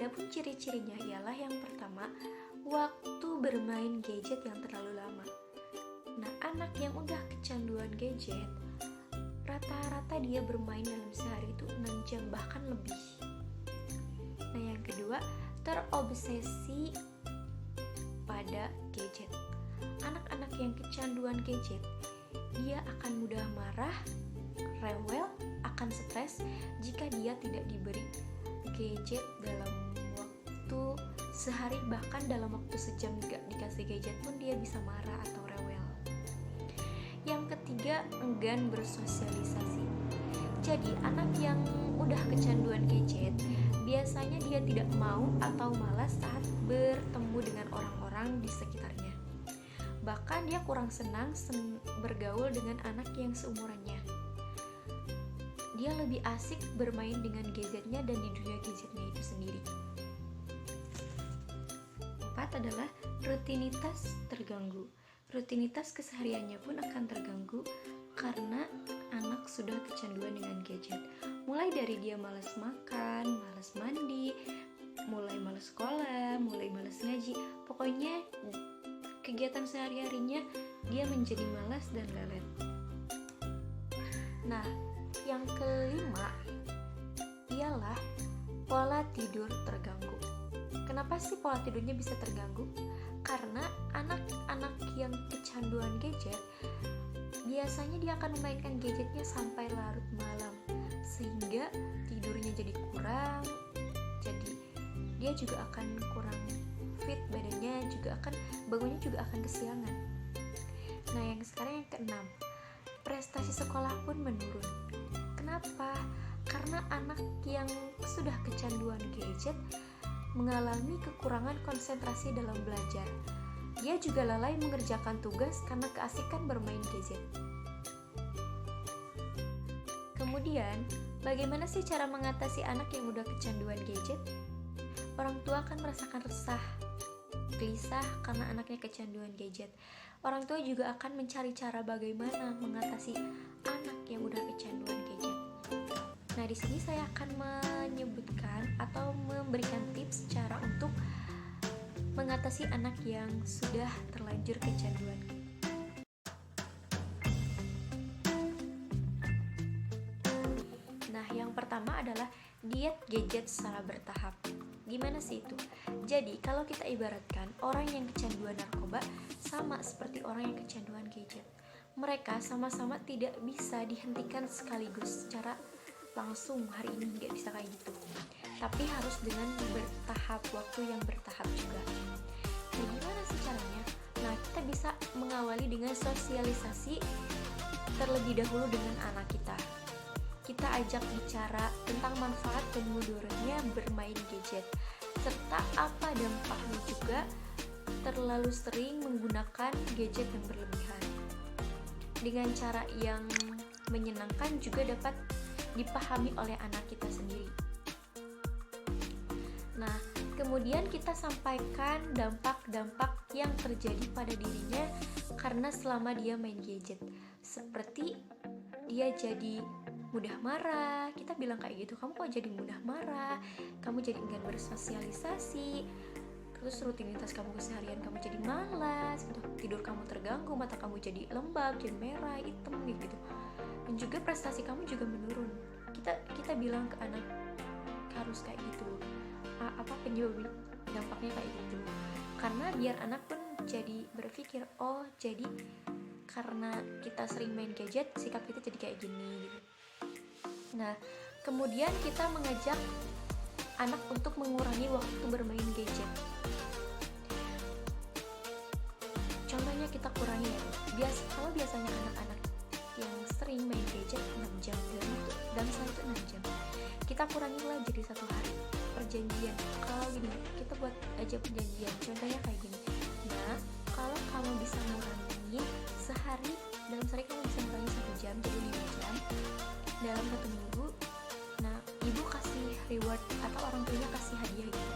Adapun ciri-cirinya ialah yang pertama, waktu bermain gadget yang terlalu lama. Nah, anak yang udah kecanduan gadget, rata-rata dia bermain dalam sehari itu 6 jam bahkan lebih. Nah, yang kedua, terobsesi pada gadget. Anak-anak yang kecanduan gadget, dia akan mudah marah, rewel, akan stres jika dia tidak diberi gadget dalam waktu sehari, bahkan dalam waktu sejam gak dikasih gadget pun dia bisa marah atau rewel. Yang ketiga, enggan bersosialisasi. Jadi anak yang udah kecanduan gadget, biasanya dia tidak mau atau malas saat bertemu dengan orang-orang di sekitarnya. Bahkan dia kurang senang bergaul dengan anak yang seumurannya. Dia lebih asik bermain dengan gadgetnya dan di dunia gadgetnya itu sendiri. 4 adalah rutinitas terganggu. Rutinitas kesehariannya pun akan terganggu karena anak sudah kecanduan dengan gadget. Mulai dari dia malas makan, malas mandi, mulai malas sekolah, mulai malas ngaji. Pokoknya kegiatan sehari-harinya dia menjadi malas dan lelet. Nah, yang kelima ialah pola tidur terganggu. Kenapa sih pola tidurnya bisa terganggu? Karena anak-anak yang kecanduan gadget biasanya dia akan memainkan gadgetnya sampai larut malam, sehingga tidurnya jadi kurang, jadi dia juga akan kurang fit, badannya juga akan, bangunnya juga akan kesiangan. Nah, yang sekarang yang keenam, prestasi sekolah pun menurun. Kenapa? Karena anak yang sudah kecanduan gadget mengalami kekurangan konsentrasi dalam belajar. Dia juga lalai mengerjakan tugas karena keasikan bermain gadget. Kemudian, bagaimana sih cara mengatasi anak yang udah kecanduan gadget? Orang tua akan merasakan resah, gelisah karena anaknya kecanduan gadget. Orang tua juga akan mencari cara bagaimana mengatasi anak yang udah kecanduan gadget. Nah, di sini saya akan menyebutkan atau memberikan tips cara untuk mengatasi anak yang sudah terlanjur kecanduan. Nah, yang pertama adalah diet gadget secara bertahap. Gimana sih itu? Jadi, kalau kita ibaratkan orang yang kecanduan narkoba sama seperti orang yang kecanduan gadget. Mereka sama-sama tidak bisa dihentikan sekaligus secara langsung hari ini, nggak bisa kayak gitu. Tapi harus dengan bertahap, waktu yang bertahap juga. Nah, gimana sih caranya? Nah, kita bisa mengawali dengan sosialisasi terlebih dahulu dengan anak kita. Kita ajak bicara tentang manfaat dan mudaratnya bermain gadget, serta apa dampaknya juga terlalu sering menggunakan gadget yang berlebihan. Dengan cara yang menyenangkan juga dapat dipahami oleh anak kita sendiri. Nah, kemudian kita sampaikan dampak-dampak yang terjadi pada dirinya karena selama dia main gadget. Seperti dia jadi mudah marah, kita bilang kayak gitu, kamu kok jadi mudah marah, kamu jadi enggan bersosialisasi, terus rutinitas kamu keseharian kamu jadi malas, gitu. Tidur kamu terganggu, mata kamu jadi lembab, jadi merah, hitam gitu. Dan juga prestasi kamu juga menurun. Kita bilang ke anak harus kayak gitu. Apa penyebab dampaknya kayak gitu? Karena biar anak pun jadi berpikir, oh jadi karena kita sering main gadget, sikap kita jadi kayak gini gitu. Nah, kemudian kita mengajak anak untuk mengurangi waktu bermain gadget. Contohnya kita kurangi ya. Kalau biasanya anak-anak yang sering main gadget 6 jam dalam sehari itu 6 jam. Kita kurangilah jadi 1 hari. Perjanjian. Kalau gini, kita buat aja perjanjian. Contohnya kayak gini. Nah, kalau kamu bisa ngurangin sehari, dalam sehari kamu bisa ngurangin 1 jam jadi 5 jam dalam 1 minggu. Nah, ibu kasih reward atau orang tuanya kasih hadiah gitu.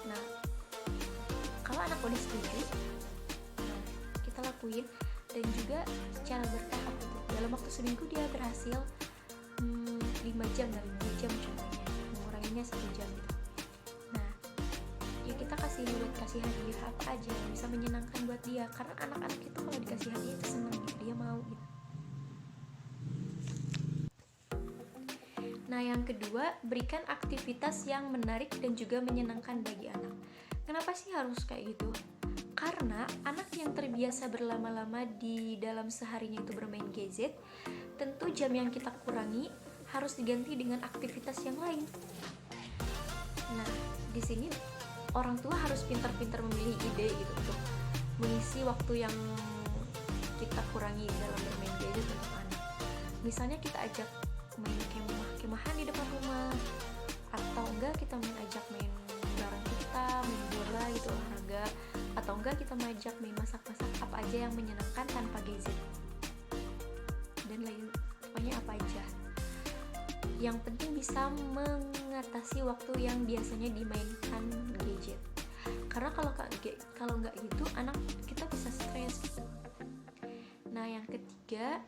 Nah, kalau anak udah setuju, nah, kita lakuin. Dan juga secara bertahap gitu. Dalam waktu seminggu dia berhasil 5 jam dari 2 jam contohnya, menguranginya 1 jam gitu. Nah, kasih hadiah apa aja yang bisa menyenangkan buat dia, karena anak-anak itu kalau dikasih hadiah itu seneng gitu, dia mau gitu. Nah, yang kedua, berikan aktivitas yang menarik dan juga menyenangkan bagi anak. Kenapa sih harus kayak gitu? Karena anak yang terbiasa berlama-lama di dalam seharinya itu bermain gadget, tentu jam yang kita kurangi harus diganti dengan aktivitas yang lain. Nah, di sini orang tua harus pintar-pintar memilih ide gitu untuk mengisi waktu yang kita kurangi dalam bermain gadget untuk anak. Misalnya kita ajak main kemah-kemahan di depan rumah, atau enggak kita ajak main bareng kita, main bola gitu, olahraga, atau enggak kita ajak main masak-masak, apa aja yang menyenangkan tanpa gadget dan lain, pokoknya apa aja yang penting bisa mengatasi waktu yang biasanya dimainkan gadget. Karena kalau nggak gitu anak kita bisa stres gitu. Nah, yang ketiga,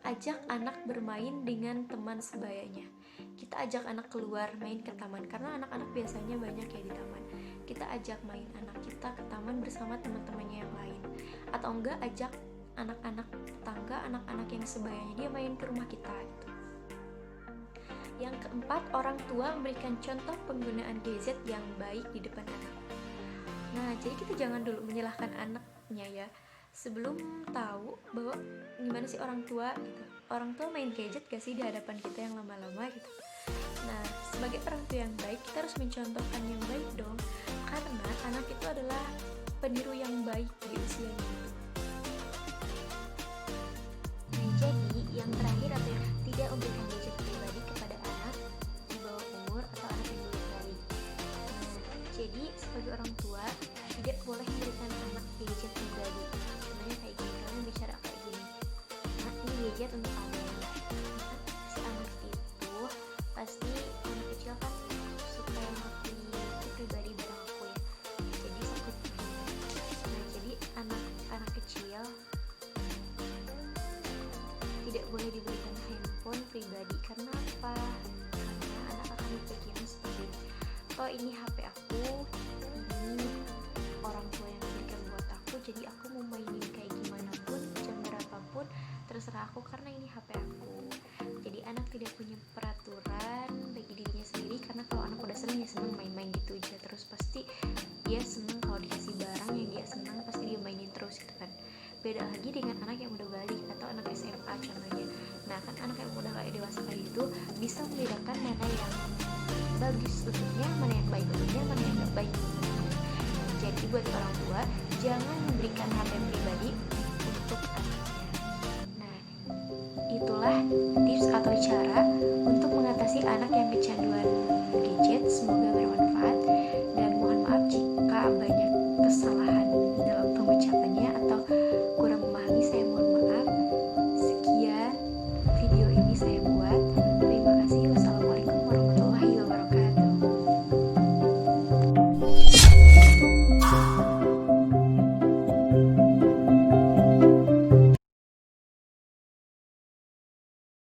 ajak anak bermain dengan teman sebayanya. Kita ajak anak keluar main ke taman, karena anak-anak biasanya banyak ya di taman. Kita ajak main anak kita ke taman bersama teman-temannya yang lain, atau enggak ajak anak-anak tetangga, anak-anak yang sebayanya dia main ke rumah kita gitu. Yang keempat, orang tua memberikan contoh penggunaan gadget yang baik di depan anak. Nah, jadi kita jangan dulu menyalahkan anaknya ya, sebelum tahu bahwa gimana sih orang tua gitu. Orang tua main gadget gak sih di hadapan kita yang lama-lama gitu. Nah, sebagai orang tua yang baik, kita harus mencontohkan yang baik dong, karena anak itu adalah peniru yang baik di usianya. Nah, jadi yang terakhir adalah tidak memberikan gadget pribadi kepada anak di bawah umur atau anak yang belum balik. Jadi sebagai orang tua tidak boleh memberikan anak gadget pribadi. Sebenarnya kayak gini, kamu bicara kayak gini, nah ini gadget untuk kamu. Si anak itu pasti, anak kecil kan suka yang itu pribadi barang aku ya, jadi takut. Nah, jadi anak kecil tidak boleh diberikan handphone pribadi. Karena apa? Karena anak akan berpikir seperti, oh ini HP aku, ini orang tua yang berikan buat aku, jadi aku mau mainin kayak gimana pun, jam berapapun terserah aku karena ini HP aku. Jadi anak tidak punya peraturan bagi dirinya sendiri, karena kalau anak udah seneng ya seneng main-main gitu aja terus. Pasti dia seneng kalau dikasih barang yang dia senang, pasti dia mainin terus gitu kan. Beda lagi dengan anak yang udah balik atau anak SMA contohnya. Nah, kan anak yang udah kayak dewasa kayak itu bisa membedakan mana yang bagus untuknya, mana yang baik untuknya, mana yang gak baik untuknya. Jadi buat orang tua, jangan memberikan HP pribadi untuk anaknya. Nah, itulah tips atau cara untuk mengatasi anak yang kecanduan